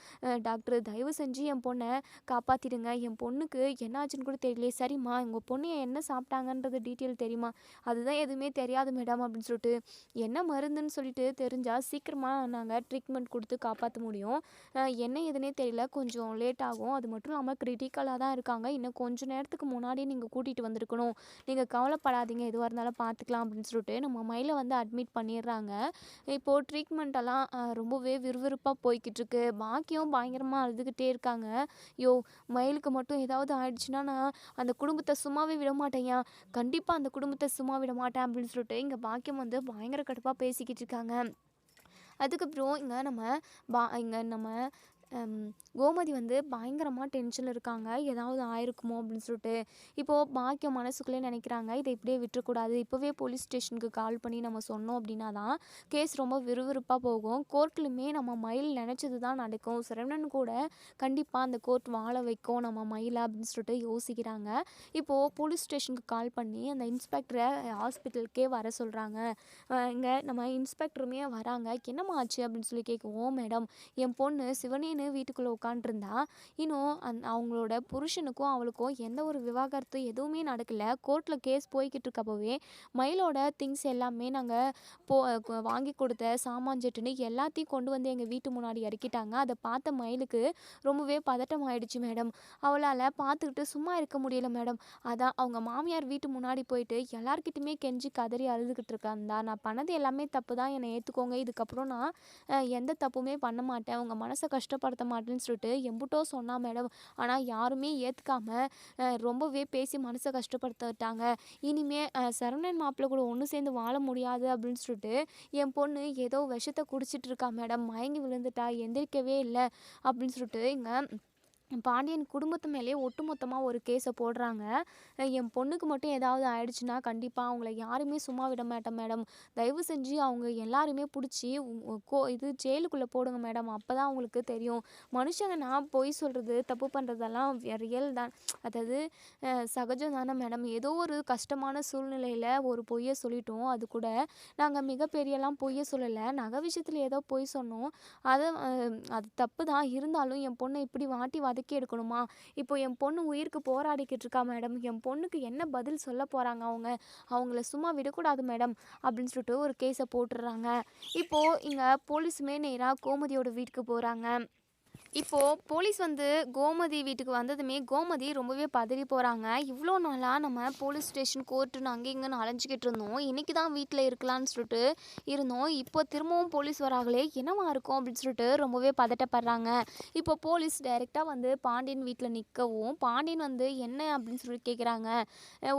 டாக்டர் தயவு செஞ்சு என் பொண்ணை காப்பாற்றிடுங்க, என் பொண்ணுக்கு என்னாச்சுன்னு கூட தெரியல, சரிம்மா உங்கள் பொண்ணு என்ன சாப்பிட்டாங்கன்றது டீட்டெயில் தெரியுமா, அதுதான் எதுவுமே தெரியாது மேடம் அப்படின்னு சொல்லிட்டு, என்ன மருந்துன்னு சொல்லிட்டு தெரிஞ்சால் சீக்கிரமாக நாங்கள் ட்ரீட்மெண்ட் கொடுத்து காப்பாற்ற முடியும், என்ன எதுனே தெரியல, கொஞ்சம் லேட் ஆகும், அது மட்டும் இல்லாமல் கிரிட்டிக்கலாக தான் இருக்காங்க, இன்னும் கொஞ்சம் நேரத்துக்கு முன்னாடியே நீங்கள் கூட்டிகிட்டு வந்திருக்கணும், நீங்கள் கவலைப்படாதீங்க, எதுவாக இருந்தாலும் பார்த்துக்கலாம் அப்படின்னு சொல்லிட்டு நம்ம மயிலை வந்து அட்மிட் பண்ணிடுறாங்க. இப்போது ட்ரீட்மெண்ட்டெல்லாம் ரொம்பவே விறுவிறுப்பாக போய்கிட்டு இருக்கு. பாக்கியம் பயங்கரமாக அழுதுகிட்டே இருக்காங்க. யோ மயிலுக்கு மட்டும் ஏதாவது ஆயிடுச்சுன்னா நான் அந்த குடும்பத்தை சும்மாவே விட மாட்டேயா, கண்டிப்பாக அந்த குடும்பத்தை சும்மா விட மாட்டேன் அப்படின்னு சொல்லிட்டு இங்கே பாக்கியம் வந்து பயங்கர கடுப்பாக பேசிக்கிட்டு இருக்காங்க. அதுக்கப்புறம் இங்கே நம்ம கோமதி வந்து பயங்கரமாக டென்ஷனில் இருக்காங்க, ஏதாவது ஆயிருக்குமோ அப்படின்னு சொல்லிட்டு. இப்போது பாக்கியம் மனசுக்குள்ளே நினைக்கிறாங்க, இதை இப்படியே விட்டுறக்கூடாது, இப்போவே போலீஸ் ஸ்டேஷனுக்கு கால் பண்ணி நம்ம சொன்னோம் அப்படின்னா தான் கேஸ் ரொம்ப விறுவிறுப்பாக போகும், கோர்ட்லையுமே நம்ம மயில் நினச்சது தான் நடக்கும், சரவணன் கூட கண்டிப்பாக அந்த கோர்ட் வாழ வைக்கும் நம்ம மயிலை அப்படின்னு சொல்லிட்டு யோசிக்கிறாங்க. இப்போது போலீஸ் ஸ்டேஷனுக்கு கால் பண்ணி அந்த இன்ஸ்பெக்டரை ஹாஸ்பிட்டலுக்கே வர சொல்கிறாங்க. இங்கே நம்ம இன்ஸ்பெக்டருமே வராங்க. என்னம்மா ஆச்சு அப்படின்னு சொல்லி கேட்குவோம், மேடம் என் பொண்ணு சிவனேன்னு வீட்டுக்குள்ளே உட்காண்ட்ருந்தா, இன்னும் அவங்களோட புருஷனுக்கும் அவளுக்கும் எந்த ஒரு விவாகரத்து எதுவுமே நடக்கலை, கோர்ட்டில் கேஸ் போய்கிட்டு இருக்கப்போவே மயிலோட திங்ஸ் எல்லாமே நாங்கள் வாங்கி கொடுத்த சாமான் செட்டுன்னு எல்லாத்தையும் கொண்டு வந்து எங்கள் வீட்டு முன்னாடி இறக்கிட்டாங்க, அதை பார்த்த மயிலுக்கு ரொம்பவே பதட்டம் ஆயிடுச்சு மேடம், அவளால் பார்த்துக்கிட்டு சும்மா இருக்க முடியல மேடம், அதான் அவங்க மாமியார் வீட்டு முன்னாடி போயிட்டு எல்லார்கிட்டையுமே கெஞ்சி கதறி அழுதுகிட்டு இருக்காந்தா, நான் பண்ணது எல்லாமே தப்பு தான், என்னை ஏற்றுக்கோங்க, இதுக்கப்புறம் நான் எந்த தப்புமே பண்ண மாட்டேன், உங்கள் மனசை கஷ்டப்படுத்த கஷ்டப்படுத்த மாட்டேன்னு சொல்லிட்டு எம்புட்டோ சொன்னா மேடம். ஆனால் யாருமே ஏற்றுக்காம ரொம்பவே பேசி மனசை கஷ்டப்படுத்திட்டாங்க. இனிமே சரவணன் மாப்பிள்ளை கூட ஒன்று சேர்ந்து வாழ முடியாது அப்படின்னு சொல்லிட்டு என் பொண்ணு ஏதோ விஷத்தை குடிச்சிட்டு இருக்கா மேடம். மயங்கி விழுந்துட்டா, எந்திரிக்கவே இல்லை அப்படின்னு சொல்லிட்டு இங்கே பாண்டியன் குடும்பத்து மேலேயே ஒட்டுமொத்தமாக ஒரு கேஸை போடுறாங்க. என் பொண்ணுக்கு மட்டும் ஏதாவது ஆயிடுச்சுன்னா கண்டிப்பாக அவங்கள யாருமே சும்மா விட மாட்டேன் மேடம். தயவு செஞ்சு அவங்க எல்லாருமே பிடிச்சி இது ஜெயிலுக்குள்ளே போடுங்க மேடம். அப்போ தான் அவங்களுக்கு தெரியும் மனுஷங்க நான் பொய் சொல்கிறது தப்பு பண்ணுறதெல்லாம் ரியல் தான், அதாவது சகஜம் தானே மேடம். ஏதோ ஒரு கஷ்டமான சூழ்நிலையில் ஒரு பொய்யை சொல்லிட்டோம். அது கூட நாங்கள் மிகப்பெரியலாம் பொய்யை சொல்லலை, நகை விஷயத்தில் ஏதோ பொய் சொன்னோம். அதை அது தப்பு தான், இருந்தாலும் என் பொண்ணை இப்படி வாட்டி வதக்கி எடுக்கணுமா? இப்போ என் பொண்ணு உயிருக்கு போராடிக்கிட்டு இருக்கா மேடம். என் பொண்ணுக்கு என்ன பதில் சொல்ல போகிறாங்க அவங்க? அவங்கள சும்மா விடக்கூடாது மேடம் அப்படின்னு சொல்லிட்டு ஒரு கேஸை போட்டுடுறாங்க. இப்போது இங்கே போலீஸுமே நேராக கோமதியோட வீட்டுக்கு போகிறாங்க. இப்போது போலீஸ் வந்து கோமதி வீட்டுக்கு வந்ததுமே கோமதி ரொம்பவே பதறி போகிறாங்க. இவ்வளோ நாளாக நம்ம போலீஸ் ஸ்டேஷன் கோர்ட்டுன்னு அங்கே இங்கேன்னு அலைஞ்சிக்கிட்டு இருந்தோம். இன்றைக்கி தான் வீட்டில் இருக்கலான்னு சொல்லிட்டு இருந்தோம். இப்போ திரும்பவும் போலீஸ் வராங்களே, என்னவா இருக்கும் அப்படின்னு சொல்லிட்டு ரொம்பவே பதட்டப்படுறாங்க. இப்போ போலீஸ் டைரெக்டாக வந்து பாண்டியன் வீட்டில் நிற்கவும் பாண்டியன் வந்து என்ன அப்படின்னு சொல்லி கேட்குறாங்க.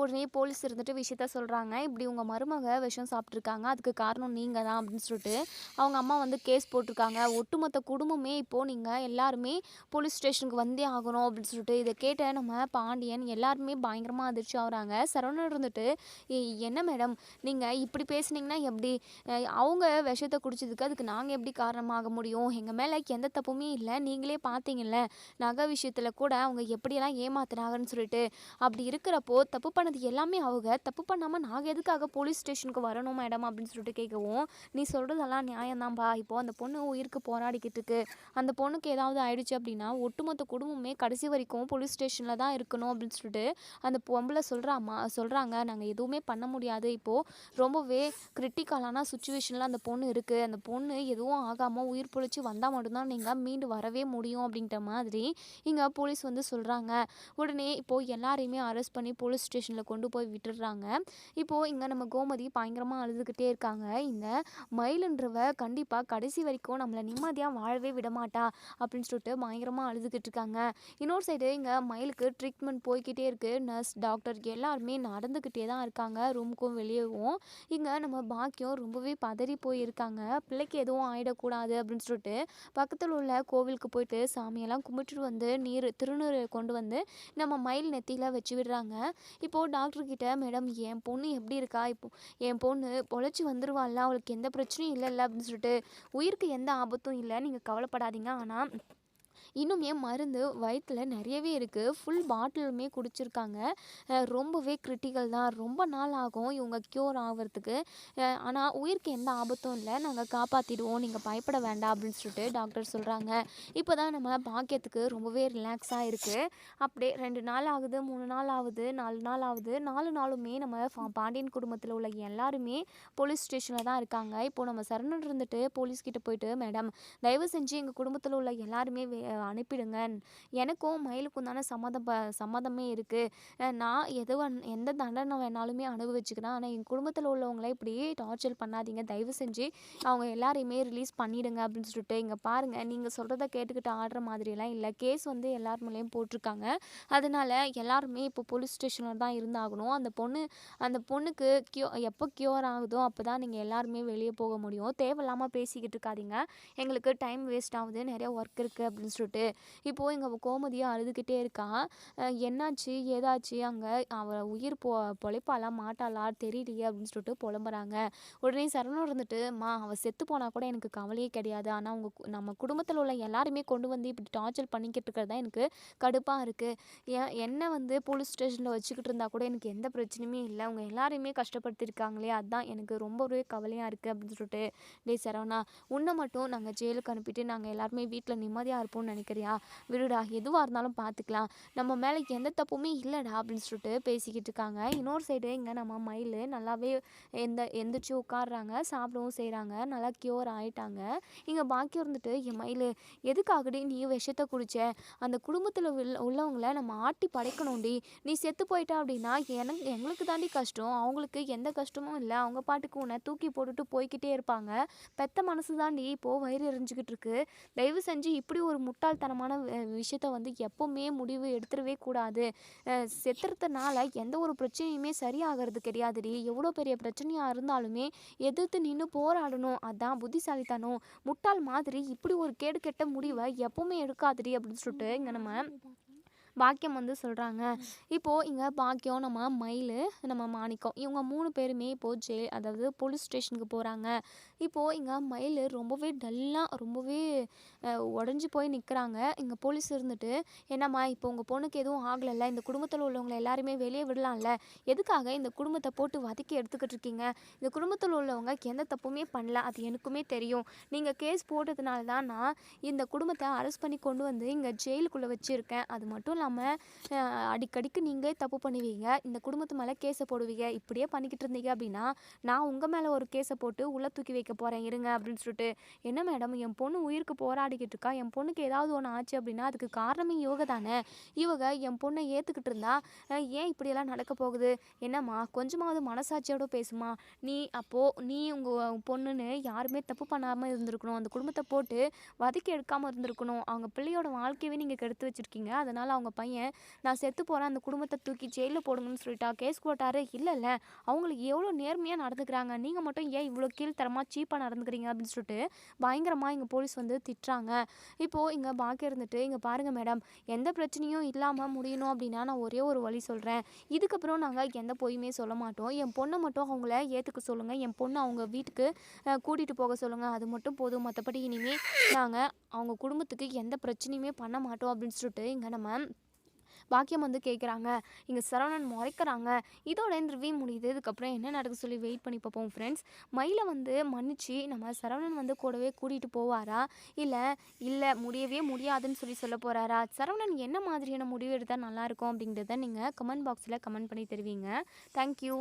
உடனே போலீஸ் இருந்துட்டு விஷயத்த சொல்கிறாங்க. இப்படி உங்கள் மருமக விஷம் சாப்பிட்ருக்காங்க, அதுக்கு காரணம் நீங்கள் தான் அப்படின்னு சொல்லிட்டு அவங்க அம்மா வந்து கேஸ் போட்டிருக்காங்க. ஒட்டுமொத்த குடும்பமே இப்போது நீங்கள் எல்லாருமே போலீஸ் ஸ்டேஷனுக்கு வந்தே ஆகணும் அப்படின்னு சொல்லிட்டு இதை கேட்ட நம்ம பாண்டியன் எல்லாருமே பயங்கரமாக அதிர்ச்சி ஆகுறாங்க. சரவணன் இருந்துட்டு என்ன மேடம் நீங்கள் இப்படி பேசுனீங்கன்னா எப்படி? அவங்க விஷத்தை குடிச்சதுக்கு அதுக்கு நாங்கள் எப்படி காரணமாக முடியும்? எங்கள் மேலே எந்த தப்புமே இல்லை, நீங்களே பார்த்தீங்கல்ல நகை விஷயத்தில் கூட அவங்க எப்படியெல்லாம் ஏமாத்துனாங்கன்னு சொல்லிட்டு. அப்படி இருக்கிறப்போ தப்பு பண்ணது எல்லாமே அவங்க, தப்பு பண்ணாமல் நாங்கள் எதுக்காக போலீஸ் ஸ்டேஷனுக்கு வரணும் மேடம் அப்படின்னு சொல்லிட்டு கேட்கவும், நீ சொல்கிறதெல்லாம் நியாயம்தான்பா. இப்போது அந்த பொண்ணு உயிருக்கு போராடிக்கிட்டு இருக்கு, அந்த பொண்ணுக்கு ஏதாவது ஆயிடுச்சு அப்படின்னா ஒட்டுமொத்த குடும்பமே கடைசி வரைக்கும் போலீஸ் ஸ்டேஷனில் தான் இருக்கணும் அப்படின்னு சொல்லிட்டு அந்த பொம்பளை சொல்கிறாங்க. நாங்கள் எதுவுமே பண்ண முடியாது, இப்போது ரொம்பவே கிரிட்டிக்கலான சுச்சுவேஷனில் அந்த பொண்ணு இருக்குது, அந்த பொண்ணு எதுவும் ஆகாமல் உயிர் பொழைச்சி வந்தால் மட்டும்தான் நீங்கள் மீண்டு வரவே முடியும் அப்படின்ற மாதிரி இங்கே போலீஸ் வந்து சொல்கிறாங்க. உடனே இப்போது எல்லாரையுமே அரெஸ்ட் பண்ணி போலீஸ் ஸ்டேஷனில் கொண்டு போய் விட்டுடுறாங்க. இப்போது இங்கே நம்ம கோமதி பயங்கரமாக அழுதுகிட்டே இருக்காங்க. இந்த மயிலுன்றவ கண்டிப்பாக கடைசி வரைக்கும் நம்மளை நிம்மதியாக வாழவே விடமாட்டா அப்படின்னு சொல்லிட்டு பயங்கரமாக அழுதுகிட்டு இருக்காங்க. இன்னொரு சைடு இங்கே மயிலுக்கு ட்ரீட்மெண்ட் போய்கிட்டே இருக்குது. நர்ஸ் டாக்டர் எல்லாருமே நடந்துக்கிட்டே தான் இருக்காங்க, ரூமுக்கும் வெளியவும். இங்கே நம்ம பாக்கியம் ரொம்பவே பதறி போயிருக்காங்க. பிள்ளைக்கு எதுவும் ஆகிடக்கூடாது அப்படின்னு சொல்லிட்டு பக்கத்தில் உள்ள கோவிலுக்கு போயிட்டு சாமியெல்லாம் கும்பிட்டுட்டு வந்து திருநீரை கொண்டு வந்து நம்ம மயில் நெத்தியில் வச்சு விடுறாங்க. இப்போது டாக்டர்கிட்ட மேடம் என் பொண்ணு எப்படி இருக்கா? இப்போ என் பொண்ணு பொழைச்சி வந்துடுவாள்ல, அவளுக்கு எந்த பிரச்சனையும் இல்லைல்ல அப்படின்னு சொல்லிட்டு, உயிருக்கு எந்த ஆபத்தும் இல்லை, நீங்கள் கவலைப்படாதீங்க. ஆனால் இன்னுமே மருந்து வயிற்றில் நிறையவே இருக்குது, ஃபுல் பாட்டிலுமே குடிச்சிருக்காங்க. ரொம்பவே கிரிட்டிக்கல் தான், ரொம்ப நாள் ஆகும் இவங்க க்யூர் ஆகிறதுக்கு. ஆனால் உயிருக்கு எந்த ஆபத்தும் இல்லை, நாங்கள் காப்பாற்றிடுவோம், நீங்கள் பயப்பட வேண்டாம் அப்படின்னு சொல்லிட்டு டாக்டர் சொல்கிறாங்க. இப்போ தான் நம்ம பாக்கியத்துக்கு ரொம்பவே ரிலாக்ஸாக இருக்குது. அப்படியே 2 நாள் ஆகுது, 3 நாள் ஆகுது, 4 நாள் ஆகுது. 4 நாளுமே நம்ம பாண்டியன் குடும்பத்தில் உள்ள எல்லாருமே போலீஸ் ஸ்டேஷனில் தான் இருக்காங்க. இப்போது நம்ம சரணன் இருந்துட்டு போலீஸ்கிட்ட போயிட்டு மேடம் தயவு செஞ்சு எங்கள் குடும்பத்தில் உள்ள எல்லாருமே அனுப்பிடுங்க, எனக்கும் மயிலுக்கும் தானே சம்மதமே இருக்குது, நான் எந்த தண்டனை வேணாலுமே அனுபவிச்சுக்கிறேன், ஆனால் என் குடும்பத்தில் உள்ளவங்கள இப்படி டார்ச்சர் பண்ணாதீங்க, தயவு செஞ்சு அவங்க எல்லாரையுமே ரிலீஸ் பண்ணிடுங்க அப்படின்னு சொல்லிட்டு. இங்கே பாருங்கள், நீங்கள் சொல்கிறத கேட்டுக்கிட்டு ஆடுற மாதிரியெல்லாம் இல்லை, கேஸ் வந்து எல்லார் மேலேயும் போட்டிருக்காங்க, அதனால எல்லாருமே இப்போ போலீஸ் ஸ்டேஷனில் தான் இருந்தாகணும். அந்த பொண்ணுக்கு எப்போ க்யூர் ஆகுதோ அப்போ தான் நீங்கள் எல்லாருமே வெளியே போக முடியும், தேவையில்லாமல் பேசிக்கிட்டு இருக்காதீங்க, எங்களுக்கு டைம் வேஸ்ட் ஆகுது, நிறைய ஒர்க் இருக்குது அப்படின்னு சொல்லிட்டு. இப்போது இங்கே கோமதியாக அழுதுகிட்டே இருக்கா. என்னாச்சு ஏதாச்சு, அங்கே அவள் உயிர் பொழைப்பாளா மாட்டாளா தெரியலையே அப்படின்னு சொல்லிட்டு புலம்புறாங்க. உடனே சரவணன் இருந்துட்டு அவள் செத்து போனால் கூட எனக்கு கவலையே கிடையாது, ஆனால் நம்ம குடும்பத்தில் உள்ள எல்லாருமே கொண்டு வந்து இப்படி டார்ச்சர் பண்ணிக்கிட்டு இருக்கிறது தான் எனக்கு கடுப்பாக இருக்குது, என்ன வந்து போலீஸ் ஸ்டேஷனில் வச்சுக்கிட்டு இருந்தால் கூட எனக்கு எந்த பிரச்சனையுமே இல்லை, அவங்க எல்லாரையுமே கஷ்டப்படுத்திருக்காங்களே, அதுதான் எனக்கு ரொம்பவே கவலையாக இருக்குது அப்படின்னு சொல்லிட்டு. டே சரவணா, உன்னை மட்டும் நாங்கள் ஜெயிலுக்கு அனுப்பிட்டு நாங்கள் எல்லாருமே வீட்டில் நிம்மதியாக இருப்போம்னு நினைக்கிறியா? விடுடா, எதுவாக இருந்தாலும் பார்த்துக்கலாம், நம்ம மேலே எந்த தப்புமே இல்லைடா அப்படின்னு சொல்லிட்டு பேசிக்கிட்டு இருக்காங்க. இன்னொரு சைடு இங்கே நம்ம மயில் நல்லாவே எந்திரிச்சு உட்காடுறாங்க, சாப்பிடவும் செய்கிறாங்க, நல்லா க்யூர் ஆயிட்டாங்க. இங்கே பாக்கியம் இருந்துட்டு, என் மயில் எதுக்காகடி நீ விஷத்தை குடிச்ச? அந்த குடும்பத்தில் உள்ளவங்கள நம்ம ஆட்டி படைக்கணும்டி. நீ செத்து போயிட்டா அப்படின்னா எங்களுக்கு தாண்டி கஷ்டம், அவங்களுக்கு எந்த கஷ்டமும் இல்லை. அவங்க பாட்டுக்கு உன்னை தூக்கி போட்டுட்டு போய்கிட்டே இருப்பாங்க. பெத்த மனசு தாண்டி இப்போது வயிறு எரிஞ்சுக்கிட்டு இருக்கு. தயவு செஞ்சு இப்படி ஒரு முட்டாள்தனமான விஷயத்த வந்து எப்போவுமே முடிவு எடுத்துடவே கூடாது. செத்துறதுனால எந்த ஒரு பிரச்சனையுமே சரியாகிறது கிடையாதுடி. எவ்வளோ பெரிய பிரச்சனையாக இருந்தாலுமே எதிர்த்து நின்று போராடணும், அதான் புத்திசாலித்தனம். முட்டாள் மாதிரி இப்படி ஒரு கேடு கெட்ட முடிவை எப்போவுமே எடுக்காதுடி அப்படின்னு சொல்லிட்டு இங்கே நம்ம பாக்கியம் வந்து சொல்கிறாங்க. இப்போது இங்கே பாக்கியம், நம்ம மயில், நம்ம மாணிக்கம், இவங்க 3 பேருமே இப்போது அதாவது போலீஸ் ஸ்டேஷனுக்கு போகிறாங்க. இப்போது இங்கே மயில் ரொம்பவே டல்லாக ரொம்பவே உடஞ்சி போய் நிற்கிறாங்க. இங்கே போலீஸ் இருந்துட்டு, என்னம்மா இப்போ உங்கள் பொண்ணுக்கு எதுவும் ஆகலைல்ல, இந்த குடும்பத்தில் உள்ளவங்களை எல்லாருமே வெளியே விடலாம்ல, எதுக்காக இந்த குடும்பத்தை போட்டு வதக்கி எடுத்துக்கிட்டு இருக்கீங்க? இந்த குடும்பத்தில் உள்ளவங்க எந்த தப்புமே பண்ணல, அது எனக்குமே தெரியும். நீங்கள் கேஸ் போட்டதுனால தான் நான் இந்த குடும்பத்தை அரெஸ்ட் பண்ணி கொண்டு வந்து இங்கே ஜெயிலுக்குள்ளே வச்சுருக்கேன். அது மட்டும் இல்லாமல் அடிக்கடிக்கு நீங்கள் தப்பு பண்ணுவீங்க, இந்த குடும்பத்து மேலே கேஸை போடுவீங்க. இப்படியே பண்ணிக்கிட்டு இருந்தீங்க அப்படின்னா நான் உங்கள் மேலே ஒரு கேஸை போட்டு உள்ளே தூக்கி வைக்க போகிறேன் இருங்க அப்படின்னு சொல்லிட்டு. என்ன மேடம், என் பொண்ணு உயிருக்கு போராடிக்கிட்டு இருக்கா, என் பொண்ணுக்கு ஏதாவது ஒன்று ஆச்சு அப்படின்னா அதுக்கு காரணமே இவங்க தானே. இவங்க என் பொண்ணை ஏற்றுக்கிட்டு இருந்தா ஏன் இப்படியெல்லாம் நடக்க போகுது? என்னம்மா, கொஞ்சமாவது மனசாட்சியோட பேசுமா. நீ உங்கள் பொண்ணுன்னு யாருமே தப்பு பண்ணாமல் இருந்திருக்கணும், அந்த குடும்பத்தை போட்டு வதக்கி எடுக்காமல் இருந்திருக்கணும். அவங்க பிள்ளையோட வாழ்க்கையவே நீங்கள் கெடுத்து வச்சுருக்கீங்க. அதனால் அவங்க பையன் நான் செத்து போகிறேன், அந்த குடும்பத்தை தூக்கி ஜெயிலில் போடுங்கன்னு சொல்லிட்டா கேஸ் போட்டாரு. இல்லைல்ல, அவங்களுக்கு எவ்வளோ நேர்மையாக நடந்துக்கிறாங்க, நீங்கள் மட்டும் ஏன் இவ்வளோ கீழ்த்தரமாக சீப்பாக நடந்துக்கிறீங்க அப்படின்னு சொல்லிட்டு பயங்கரமாக இங்கே போலீஸ் வந்து திட்டுறாங்க. இப்போது இங்கே பாக்கி இருந்துட்டு, இங்கே பாருங்கள் மேடம், எந்த பிரச்சனையும் இல்லாமல் முடியணும் அப்படின்னா நான் ஒரே ஒரு வழி சொல்கிறேன். இதுக்கப்புறம் நாங்கள் எந்த பொய்யுமே சொல்ல மாட்டோம். என் பொண்ணை மட்டும் அவங்கள ஏற்றுக்க சொல்லுங்கள், என் பொண்ணை அவங்க வீட்டுக்கு கூட்டிகிட்டு போக சொல்லுங்கள், அது மட்டும் போதும். மற்றபடி இனிமேல் நாங்கள் அவங்க குடும்பத்துக்கு எந்த பிரச்சனையுமே பண்ண மாட்டோம் அப்படின்னு சொல்லிட்டு இங்கே நம்ம பாக்கியம் வந்து கேட்குறாங்க. இங்கே சரவணன் முறைக்கிறாங்க. இதோட இந்த ரிவ்யூ முடியுது. இதுக்கப்புறம் என்ன நடக்குது சொல்லி வெயிட் பண்ணி பார்ப்போம் ஃப்ரெண்ட்ஸ். மயிலை வந்து மன்னிச்சு நம்ம சரவணன் வந்து கூடவே கூட்டிகிட்டு போவாரா, இல்லை முடியவே முடியாதுன்னு சொல்ல போகிறாரா? சரவணன் என்ன மாதிரியான முடிவு எடுத்தால் நல்லாயிருக்கும் அப்படிங்கிறத நீங்கள் கமெண்ட் பாக்ஸில் கமெண்ட் பண்ணி தருவீங்க. தேங்க்யூ.